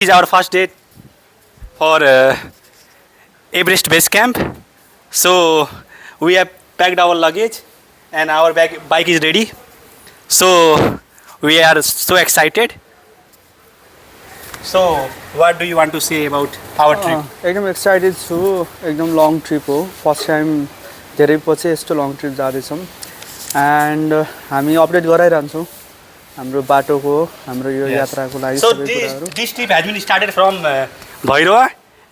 This is our first day for Everest Base Camp. So we have packed our luggage and our bike is ready. So we are so excited. So what do you want to say about our trip? एकदम excited छु एकदम long trip हो first time धेरै पछि यस्तो long trip जाँदैछौँ end हामी update गराइरहन्छौँ हाम्रो बाटोको हाम्रो यो यात्राको लागि So सबै कुराहरू this trip has been started from Bhairava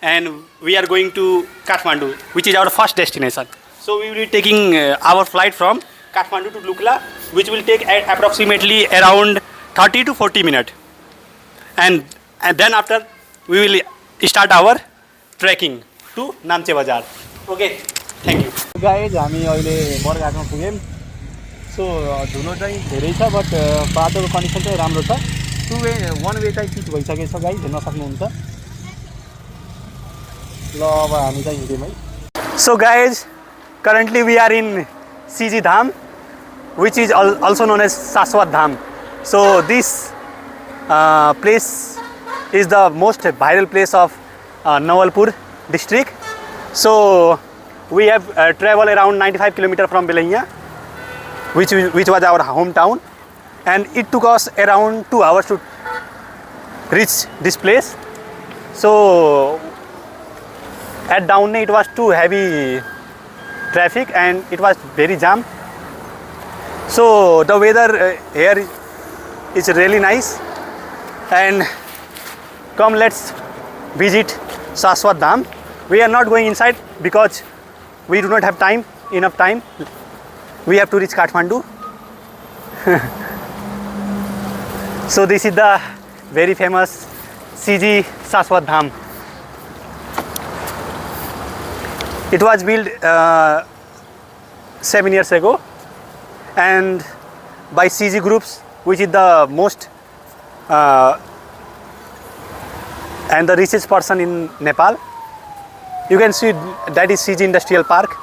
and we are going to Kathmandu, which is our first destination. So we will be taking our flight from Kathmandu to Lukla, which will take approximately around 30 to 40 minutes. And then after we will start our trekking to Namche Bazar. Okay, thank you. Guys हामी अहिले बरघाटमा पुग्यौँ सो धुलो चाहिँ धेरै छ but बाटोको condition चाहिँ राम्रो छ वान वे चाहिँ फिट भइसकेको छ गाइज हेर्न सक्नुहुन्छ ल अब हामी चाहिँ हिँड्यौँ है So guys, currently we are in CG Dham, which is also known as Saswat Dham. So this place is the most viral place of Nawalpur district. So we have traveled around 95 kilometers from Belaiya, which was our hometown, and it took us around 2 hours to reach this place. So at Downey it was too heavy traffic and it was very jam. So the weather here is really nice, and come let's visit Saswat Dham. We are not going inside because we do not have enough time. We have to reach Kathmandu. So this is the very famous CG Saswat Dham. It was built 7 years ago and by CG Groups, which is the most and the richest person in Nepal. You can see that is CG Industrial Park.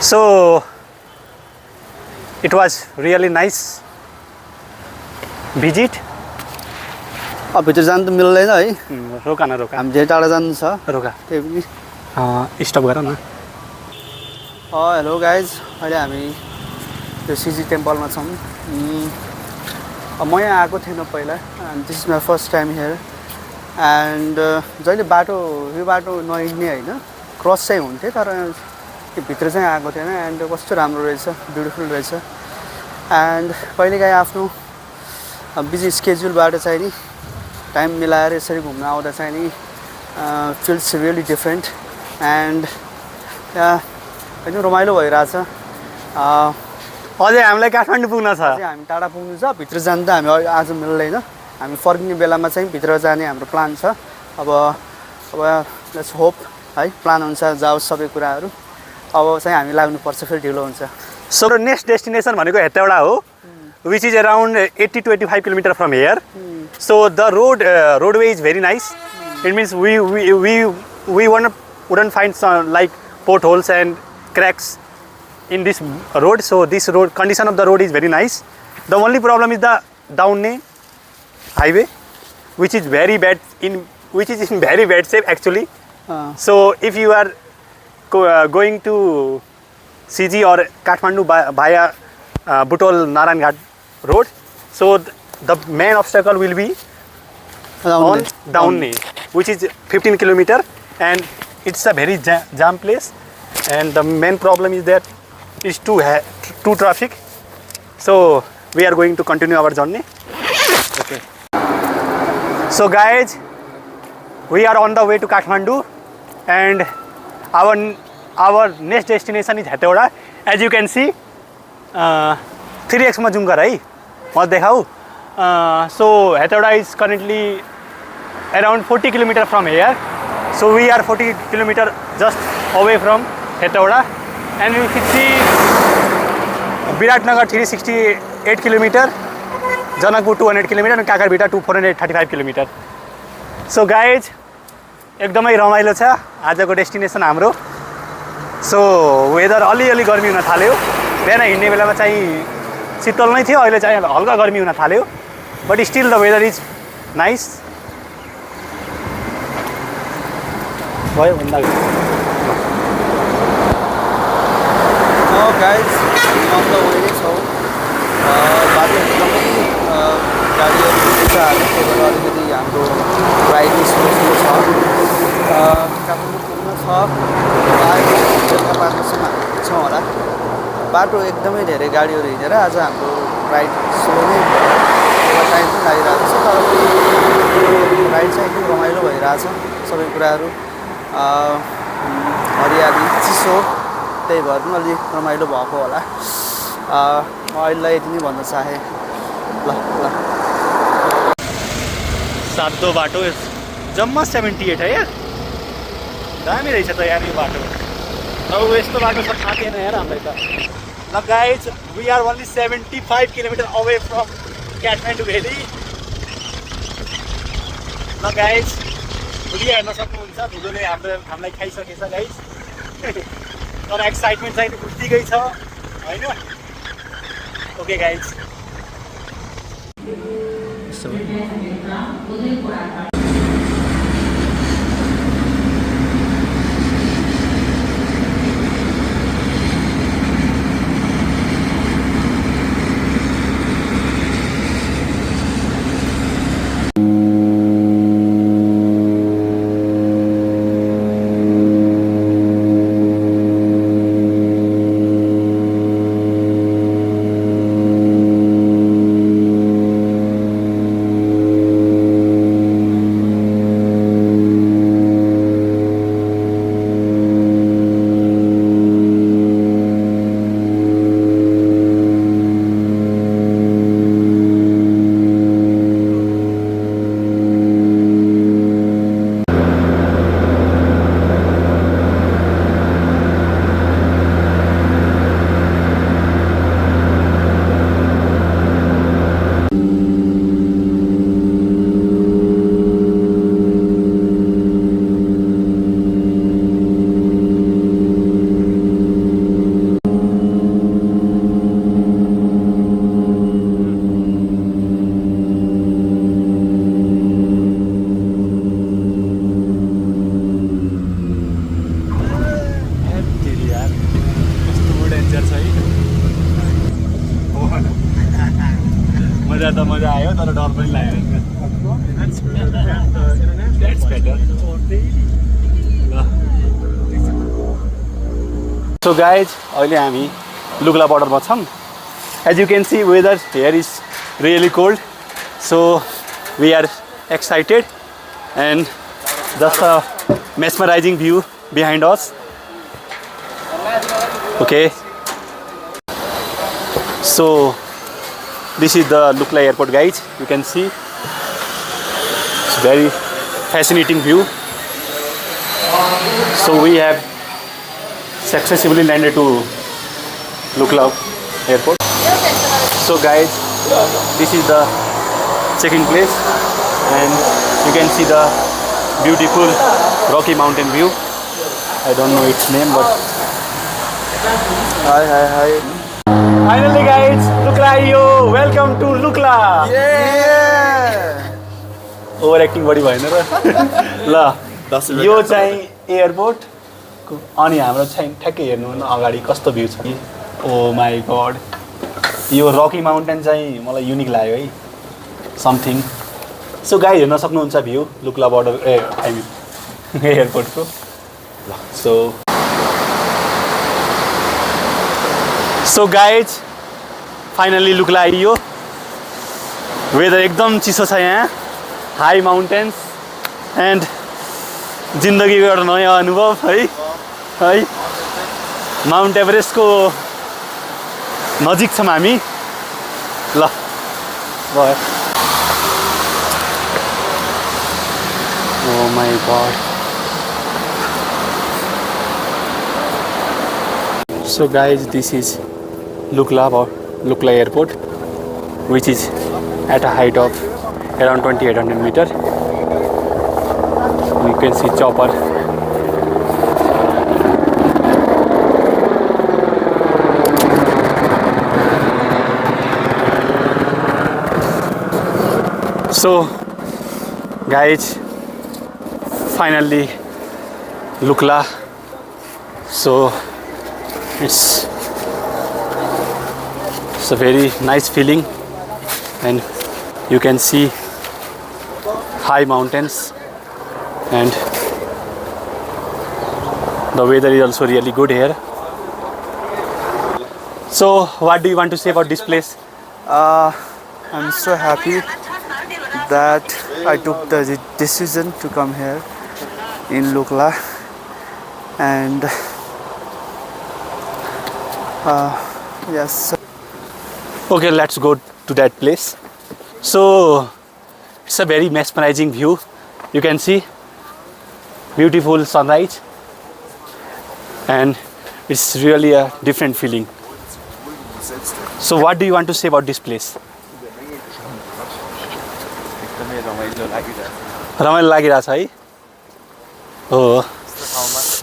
So it was really nice visit. अब भित्र जानु त मिल्दैन है रोका न रोका हामी धेरै टाढा जानु छ रोका त्यही पनि स्टप गर न हेलो गाइज अहिले हामी त्यो सिजी टेम्पलमा छौँ म यहाँ आएको थिएन पहिला and this is my first time here and जहिले यो बाटो नहिँड्ने होइन क्रस चाहिँ हुन्थ्यो तर त्यो भित्र चाहिँ आएको थिएन एन्ड कस्तो राम्रो रहेछ ब्युटिफुल रहेछ एन्ड कहिलेकाहीँ आफ्नो बिजी स्केड्युलबाट चाहिँ नि टाइम मिलाएर यसरी घुम्न आउँदा चाहिँ नि फिल्स रियली डिफ्रेन्ट एन्ड एकदम रमाइलो भइरहेछ अझै हामीलाई काठमाडौँ पुग्न छ हामी टाढा पुग्नु छ भित्र जानु त हामी आज मिल्दैन हामी फर्किने बेलामा चाहिँ भित्र जाने हाम्रो प्लान छ अब लेट्स होप है प्लान अनुसार जाओस् सबै कुराहरू अब चाहिँ हामी लाग्नुपर्छ फेरि ढिलो हुन्छ सो नेक्स्ट डेस्टिनेसन भनेको हेटौडा हो which is around 80 to 85 kilometers from here. So the roadway is very nice. It means we wouldn't find some like potholes and cracks in this road. So this condition of the road is very nice. The only problem is the Downey highway, which is in very bad shape actually. So if you are going to CG or Kathmandu via Butol Naran Ghat road, so the main obstacle will be on Downey, which is 15 kilometers, and it's a very jam place, and the main problem is that it's too traffic. So we are going to continue our journey. Okay. So guys, we are on the way to Kathmandu, and our next destination is Hetauda. As you can see, 3x मा जुम गर है म देखाऊ so Hetauda is currently around 40 kilometers from here. So we are 40 kilometers just away from Hetauda, and you can see Viratnagar 368 kilometers, Janakpur 200 kilometers, and Kakarvita 435 kilometers. So guys, एकदमै रमाइलो छ आजको destination हाम्रो. सो वेदर अलिअलि गर्मी हुन थाल्यो. बिहान हिँड्ने बेलामा चाहिँ शीतल नै थियो, अहिले चाहिँ हल्का गर्मी हुन थाल्यो. but still the weather is nice. भयो भन्दा गाइज हम त वहीँ छौँ बाटो एकदमै गाडीहरू छ हामी त्यही भएर अलिकति हाम्रो राइड स्लो छ काठमाडौँ पुग्न छ बेलुका 5 बजीसम्म हामी पुग्छौँ होला बाटो एकदमै धेरै गाडीहरू हिँडेर आज हाम्रो राइड स्लो नै टाइम पनि लागिरहेको छ तर राइड चाहिँ एकदम रमाइलो भइरहेछ सबै कुराहरू हरियाली चिसो त्यही भएर पनि अलिक रमाइलो भएको होला अहिलेलाई यति नै भन्न चाहे ल सातो बाटो जम्मा 78 है यार दामी रहेछ त यार यो बाटो अब यस्तो बाटो छ थाहा थिएन यार हामीलाई त ल guys we are only 75 kilometre away from Kathmandu valley ल गाइज भोलि हेर्न सक्नुहुन्छ धुलोले हामीलाई खाइसकेछ गाइज तर एक्साइटमेन्ट चाहिँ उत्तिकै छ होइन ओके गाइज मजा आयो तर डर पनि लाग्यो सो गाइज अहिले हामी लुग्ला बर्डरमा छौँ as you can see weather here is really cold so we are excited and just a mesmerizing view behind us okay so this is the Lukla airport guys you can see it's very fascinating view so we have successfully landed to Lukla airport so guys this is the check-in place and you can see the beautiful Rocky Mountain view I don't know its name but hi finally guys Lukla yo welcome to Lukla yeah over acting बढी भएन र ल यो चाहिँ airport अनि हाम्रो चाहिँ ठ्याक्कै हेर्नु न अगाडि कस्तो भ्यू छ ओ माई गॉड यो रकी माउन्टेन चाहिँ मलाई युनिक लाग्यो है समथिङ सो गाइज हेर्न सक्नुहुन्छ भ्यू लुक्ला बर्डर आई मिन एयरपोर्टको ल सो गाइज फाइनली लुक्ला आइयो वेदर एकदम चिसो छ यहाँ हाई माउन्टेन्स एन्ड जिन्दगीको एउटा नयाँ अनुभव है माउन्ट एभरेस्टको नजिक छौँ हामी ल भयो Oh my god. So guys, this is Lukla airport which is at a height of around 2800 meter. You can see chopper. So guys, finally Lukla. So it's a very nice feeling, and you can see high mountains, and the weather is also really good here. So what do you want to say about this place? I'm so happy that I took the decision to come here in Lukla, and yes. Okay, let's go to that place. So it's a very mesmerizing view. You can see beautiful sunrise, and it's really a different feeling. So what do you want to say about this place? रमाइलो लागिरहेछ है. हो,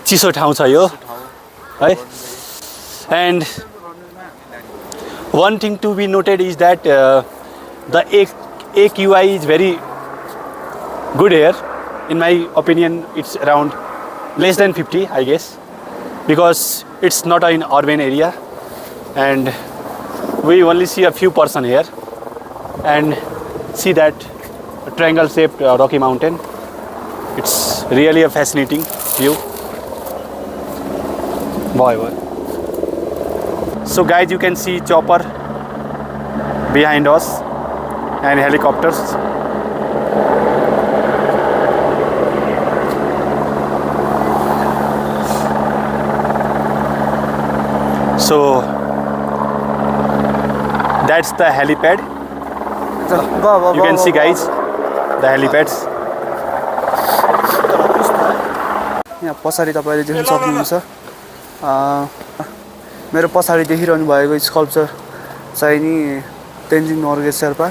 चिसो ठाउँ छ यो है. And one thing to be noted is that the AQI is very good here. In my opinion, it's around less than 50, I guess, because it's not an urban area, and we only see a few person here, and see that triangle shaped rocky mountain. It's really a fascinating view. Boy. So guys, you can see chopper behind us and helicopters. So that's the helipad. You can see guys, the helipads. यहाँ पछाडि तपाईले देख्न सक्नुहुन्छ मेरो पछाडि देखिरहनु भएको sculpture चाहिँ नि तेन्जिङ नोर्गे शेर्पा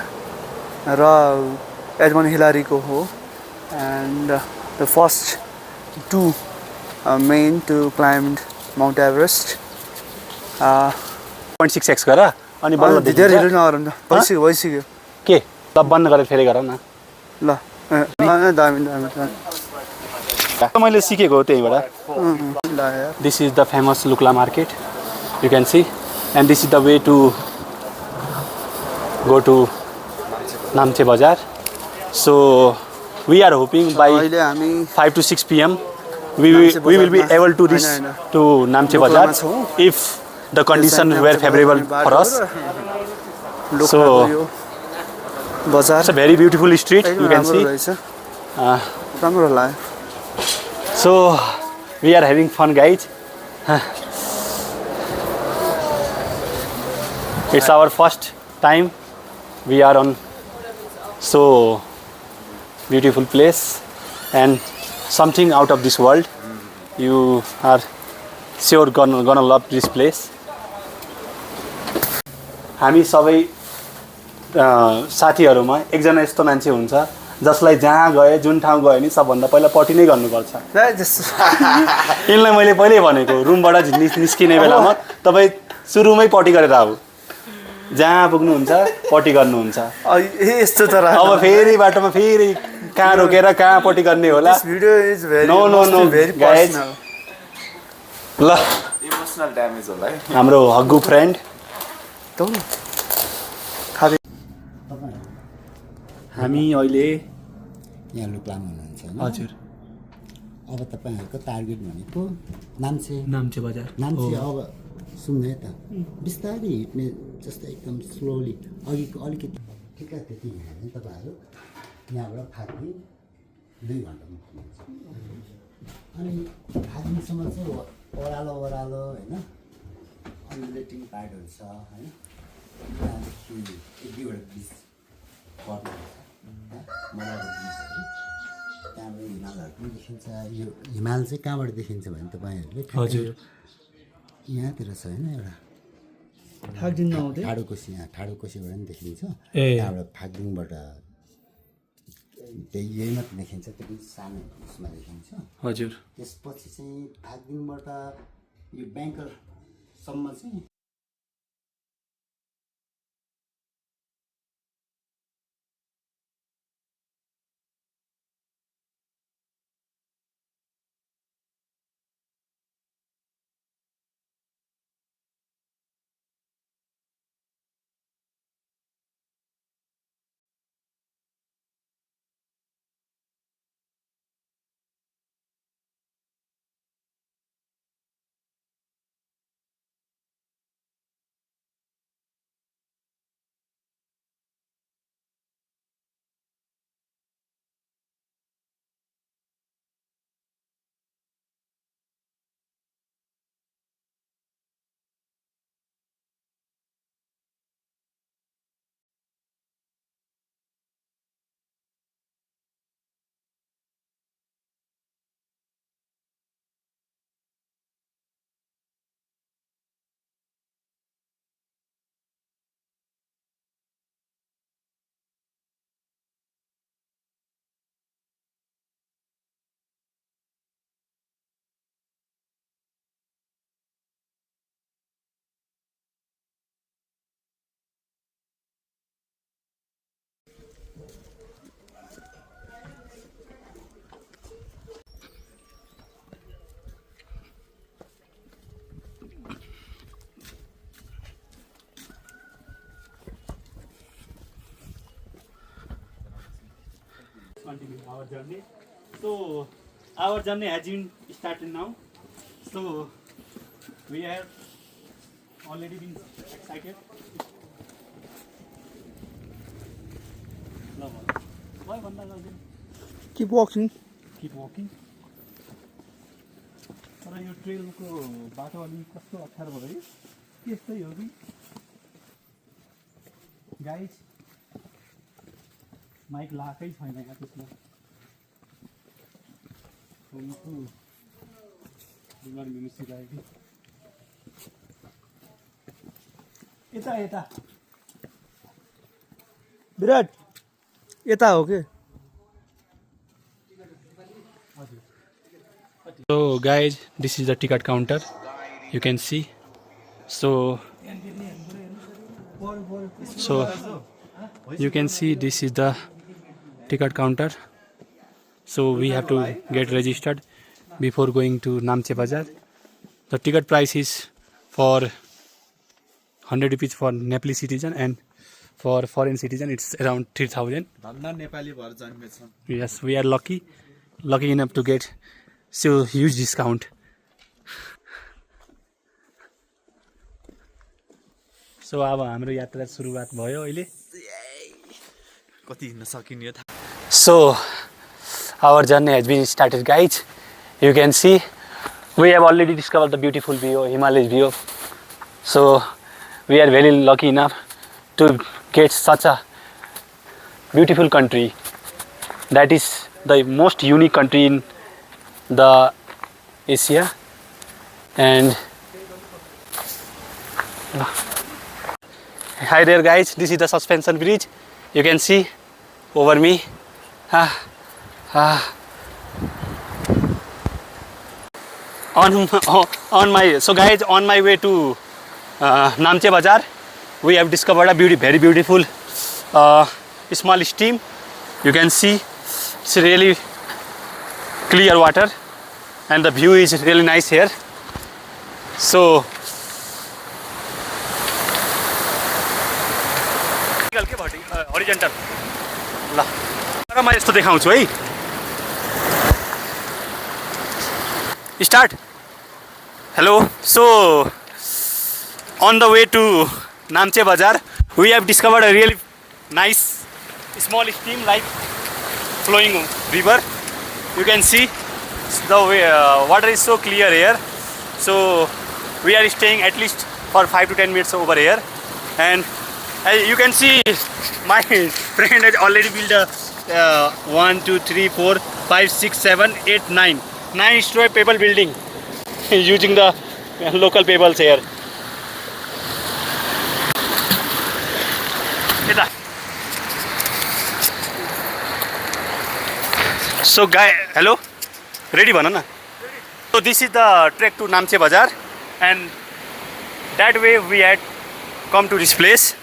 र एडमन्ड हिलारीको हो, and the first two men to climb Mount Everest. 0.6x गर अनि बल्ल धेरै धेरै नगरौँ त, भइसक्यो के ल बन्द गरेर फेरि गर न ल. दामी दामी मैले सिकेको हो त्यहीबाट. This is the famous Lukla market, you can see, and this is the way to go to Namche Bazaar. So we are hoping by 5 to 6 p.m. we will be able to reach to Namche Bazaar if the conditions were favorable for us. So it's a very beautiful street, you can see. So we are having fun, guys. It's our first time we are on so beautiful place and something out of this world. You are sure gonna love this place. हामी सबै साथीहरुमा एकजना यस्तो मान्छे हुन्छ जसलाई जहाँ गए जुन ठाउँ गए नि सबभन्दा पहिला पटी नै गर्नुपर्छ. यिनलाई मैले पहिल्यै भनेको रुमबाट निस्किने बेलामा तपाई सुरुमै पटी गरेर आऊ, जहाँ पुग्नुहुन्छ पटी गर्नुहुन्छ. यस्तो त अब फेरि बाटोमा फेरि कहाँ रोकेर कहाँ पटी गर्ने होला. नो गाइज, ल इमोसनल ड्यामेज होला है हाम्रो हग्गु फ्रेन्ड. हामी अहिले यहाँ लुक्लामा हुनुहुन्छ हैन? हजुर. अब तपाईहरुको टार्गेट भनेको नाम्चे बजार. नाम्चे अब सुन्नु है त, बिस्तारै हिँड्ने जस्तो एकदम स्लोली अघिको अलिकति ठिक्क त्यति हिँड्ने तपाईहरु यहाँबाट फाक्ने 2 घण्टामा पुग्नुहुन्छ. अनि फाक्नेसम्म चाहिँ ओह्रालो हैन, अनलेटिङ पार्टहरु छ हैन. त्यहाँदेखि एक दुईवटा ब्रिज पर्ने त्यहाँबाट हिमालहरू पनि देखिन्छ. यो हिमाल चाहिँ कहाँबाट देखिन्छ भने तपाईँहरूले हजुर यहाँतिर छ होइन एउटा ठाडोकोसी, यहाँ ठाडोकोसीबाट पनि देखिन्छ. त्यहाँबाट फाक्दिङबाट त्यही यही मात्र देखिन्छ, त्यो पनि सानो उसमा देखिन्छ. हजुर. त्यसपछि चाहिँ फाक्दिङबाट यो ब्याङ्करसम्म चाहिँ continue our journey. So our journey has been started now. So we have already been excited. Why Keep walking. keep walking. तर यो ट्रेलको बाटो अलि कस्तो अप्ठ्यारो भयो है त्यस्तै हो कि गाइज माइक लाकै छैन यहाँ त्यसमा बिमार मिसिरहेको यता यता विराट यता हो के So guys, this is the ticket counter. You can see. So you can see this is the ticket counter. So we have to get registered before going to Namche Bazaar. The ticket price is for 100 rupees for Nepali citizen and for foreign citizen it's around 3000. Yes, we are lucky enough to get so huge discount. So अब हाम्रो यात्रा सुरुवात भयो अहिले कति हिँड्न सकिने थाहा So our journey has been started, guys. You can see we have already discovered the beautiful view, Himalayas view. So we are very lucky enough to get such a beautiful country. That is the most unique country in the Asia. And hi there guys, this is the suspension bridge. You can see over me. On my so guys, on my way to Namche Bazaar, we have discovered a very beautiful small stream. You can see it's really clear water and the view is really nice here. So horizontal ल तर म यस्तो देखाउँछु है start hello so on the way to Namche Bazaar we have discovered a really nice small stream like flowing river. You can see the way, water is so clear here. So we are staying at least for 5 to 10 minutes over here, and you can see my friend has already built a 1 2 3 4 5 6 7 8 9 story pebble building using the local pebbles here. So guy, hello, ready banana? So this is the trek to Namche Bazaar, and that way we had come to this place.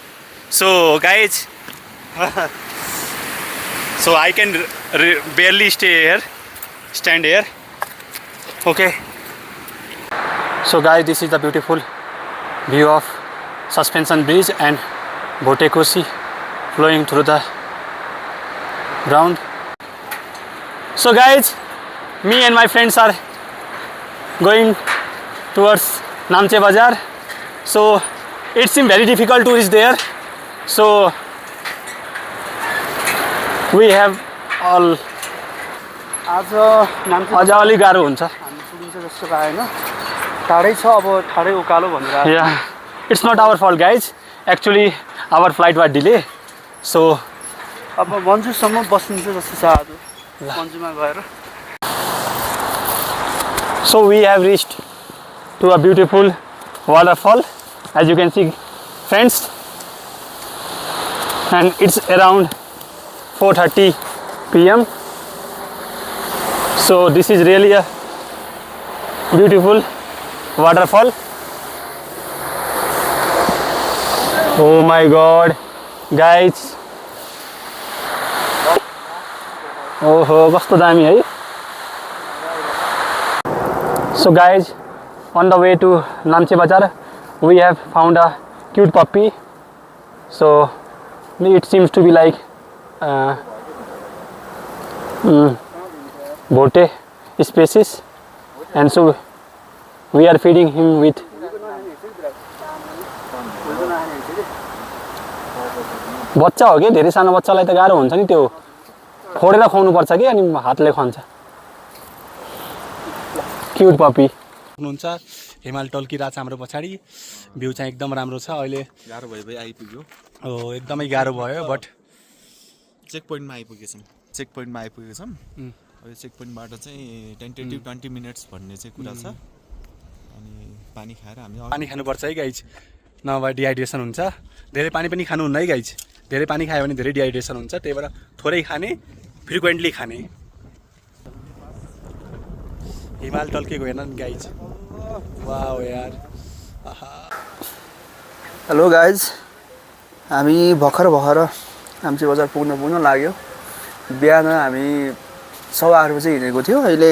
So guys, so I can barely stand here. Okay. So guys, this is the beautiful view of suspension bridge and Bote Kosi flowing through the ground. So guys, me and my friends are going towards Namche Bazaar. So it seems very difficult to reach there. So we have all आज नाम्चे अझ अलिक गाह्रो हुन्छ. हामी सुनिन्छ जस्तो लागेन टाढै छ अब टाढै उकालो भनेर Yeah, it's not our fault guys. Actually our flight was delay. So अब मन्जुसम्म बसिन्छ जस्तो छ आज मन्जुमा गएर So we have reached to a beautiful waterfall, as you can see friends, and it's around 4:30 p.m. So this is really a beautiful waterfall. Oh my god guys, oh कस्तो दामी है. So guys, on the way to Namche Bazaar we have found a cute puppy. So it seems to be like Bote species, and so we are feeding him with बच्चा हो कि धेरै सानो बच्चालाई त गाह्रो हुन्छ नि त्यो फोडेर खुवाउनु पर्छ कि अनि हातले खान्छ क्युट पपी हुनुहुन्छ हिमाल टल्किरहेछ हाम्रो पछाडि भ्यू चाहिँ एकदम राम्रो छ अहिले गाह्रो भयो भाइ आइपुग्यो हो एकदमै गाह्रो भयो बट चेक पोइन्टमा आइपुगेछौँ अब चेक पोइन्टबाट चाहिँ टेन्टेटिभ 20 मिनट्स भन्ने चाहिँ कुरा छ अनि पानी खाएर हामी पानी खानुपर्छ है गाइज नभए डिहाइड्रेसन हुन्छ धेरै पानी पनि खानुहुन्न है गाइज धेरै पानी खायो भने धेरै डिहाइड्रेसन हुन्छ त्यही भएर थोरै खाने फ्रिक्वेन्टली खाने हिमाल टल्केको हेर्न नि गाइज वाउ यार हेलो गाइज हामी भर्खर नाम्चे बजार पुग्न लाग्यो बिहान हामी 8:15 बजे हिँडेको थियो अहिले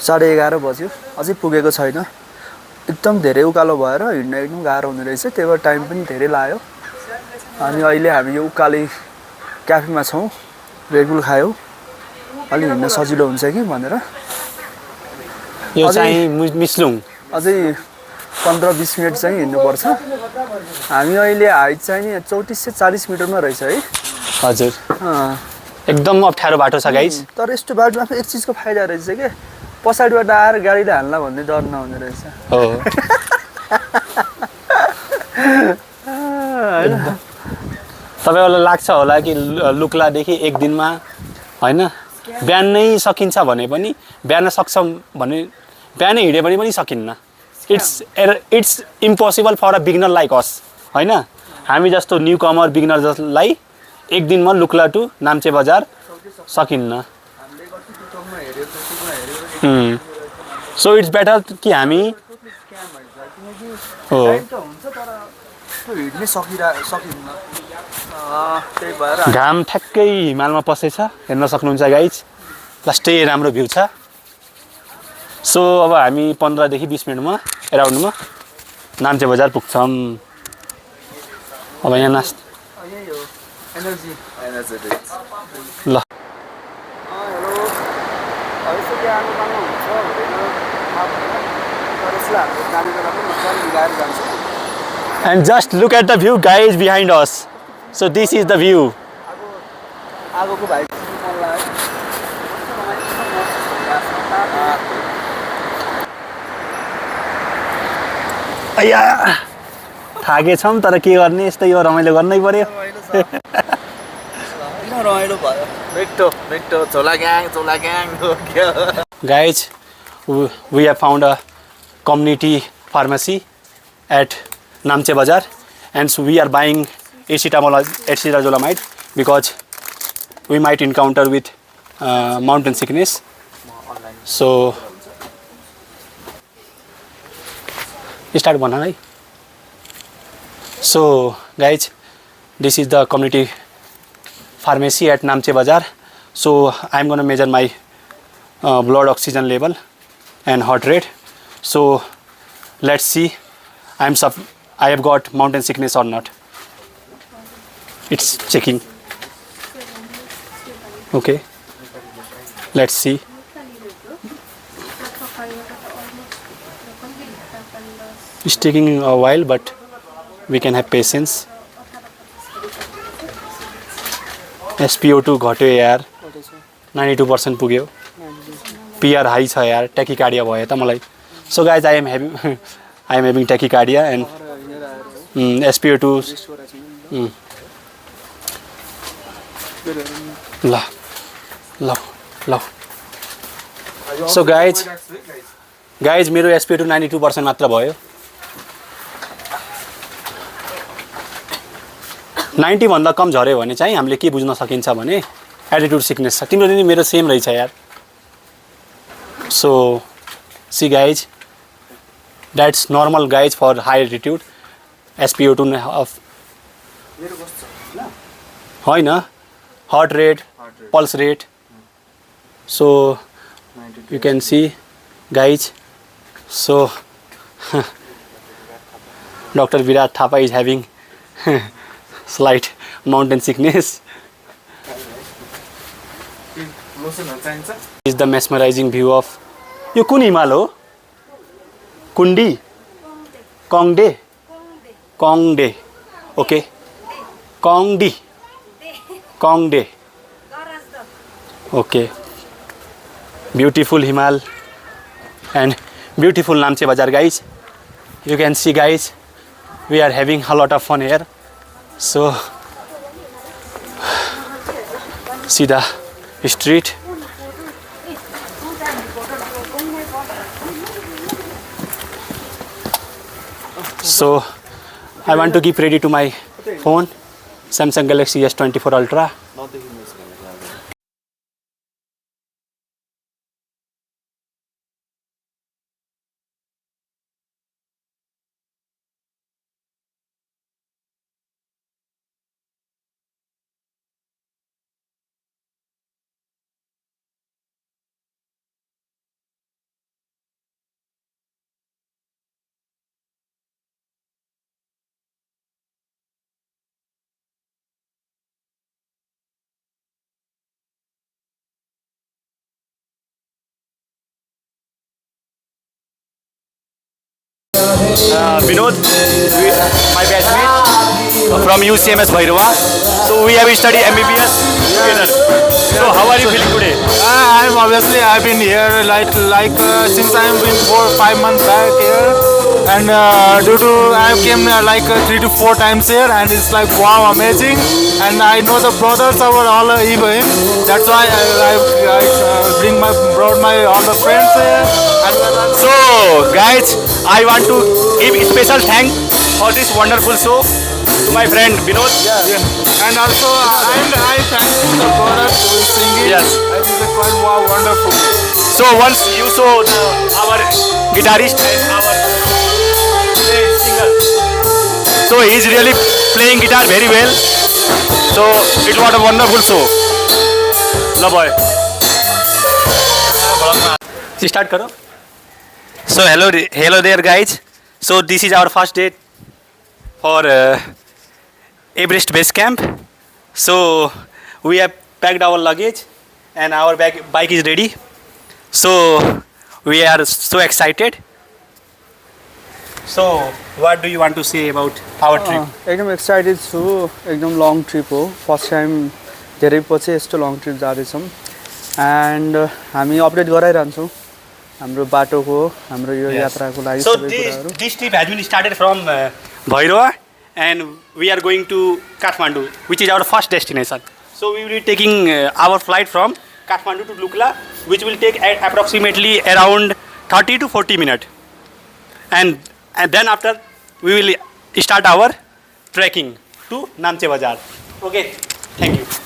11:30 बज्यो अझै पुगेको छैन एकदम धेरै उकालो भएर हिँड्न एकदम गाह्रो हुने रहेछ त्यही भएर टाइम पनि धेरै लाग्यो अनि अहिले हामी यो उकाली क्याफेमा छौँ रेडबुल खायौ अलि हिँड्न सजिलो हुन्छ कि भनेर यो चाहिँ मिस्लुङ अझै 15-20 मिनट चाहिँ हिँड्नुपर्छ हामी अहिले हाइट चाहिँ 34 से 40 मिटरमा रहेछ है हजुर एकदम अप्ठ्यारो बाटो छ गाइज तर यस्तो बाटोमा एक चिजको फाइदा रहेछ के पछाडिबाट आएर गाडीले हाल्ला भन्ने डर नहुने रहेछ हो तपाईलाई लाग्छ होला कि लुक्लादेखि एक दिनमा हैन बिहान नै सकिन्छ भने पनि बिहान सक्छ भने बिहानै हिँड्यो भने पनि सकिन्न it's impossible for a beginner like us हैन हामी जस्तो न्यू कमर बिगिनर जसलाई एक दिनमा लुक्ला टु नाम्चे बजार सकिन्न सो इट्स बेटर कि हामी हो हिँड्नै सकिन्न त्यही भएर घाम ठ्याक्कै हिमालमा पसेछ हेर्न सक्नुहुन्छ गाइज लास्टै राम्रो भ्यू छ सो अब हामी 15 देखि 20 मिनटमा एराउन्डमा नाम्चे बजार पुग्छौँ अब यहाँ एनर्जी ल And just look at the view guys behind us. So this is the view. आगोको भाइ अय्या थाकेछौँ तर के गर्ने यस्तै यो रमाइलो गर्नै पर्यो रमाइलो भयो भेट्टो झोला gang Guys, we have found a community pharmacy at Namche Bazar, and so we are buying acetazolamide because we might encounter with mountain sickness. So start one, right? So guys, this is the community pharmacy at Namche Bazar. So I'm gonna measure my blood oxygen level and heart rate. So let's see I have got mountain sickness or not. It's checking. Okay, let's see. It's taking a while but we can have patience. SpO2 घट्यो यार 92% पुग्यो PR high छ यार ट्याकिकार्डिया भयो त मलाई so guys I am having tachycardia and SpO2 ल so guys मेरो SpO2 92% मात्र भयो 90 भन्दा कम झऱ्यो भने चाहिँ हामीले के बुझ्न सकिन्छ भने एटिट्युड सिकनेस छ तिम्रो पनि मेरो सेम रहेछ यार so see guys that's normal guys for high altitude SpO2 of होइन heart rate pulse rate so you can see guys so Dr. Virat Thapa is having slight mountain sickness लोसनहरू चाहिन्छ is the mesmerising view of यो कुन हिमाल हो कुण्डी कङडे कङडे okay कङडी कङडे okay beautiful हिमाल and beautiful Namche Bazaar, guys. You can see, guys, we are having a lot of fun here. So see the street. So I want to keep ready to my phone, Samsung Galaxy S24 Ultra. Vinod, my batchmate from UCMS Bhairava. So we have studied MBBS together. So how are you feeling today? I'm obviously I've been here like since I've been 4 or 5 months back here, and due to I came like 3 to 4 times here, and it's like wow, amazing. And I know the brothers are all even. That's why I brought my all the friends here. And So guys, I want to give special thanks for this wonderful show to my friend Vinod. and also I thank the brothers who is singing. Yes. It is quite wow, wonderful. So once you saw our guitarist and our singer, so he is really playing guitar very well. So it was a wonderful show. Love boy. Start karo. So hello there guys. So this is our first date for Everest Base Camp. So we have packed our luggage and our bike is ready. So we are so excited. So what do you want to say about our trip? एकदम excited छु एकदम long trip हो first time धेरै पछि यस्तो long trip जाँदैछौँ end हामी update गराइरहन्छौँ हाम्रो बाटोको हाम्रो यो यात्राको लागि So सबै कुराहरू this trip has been started from Bhairava and we are going to Kathmandu, which is our first destination. So we will be taking our flight from Kathmandu to Lukla, which will take approximately around 30 to 40 minutes. And then after we will start our trekking to Namche Bazaar. Okay, thank you.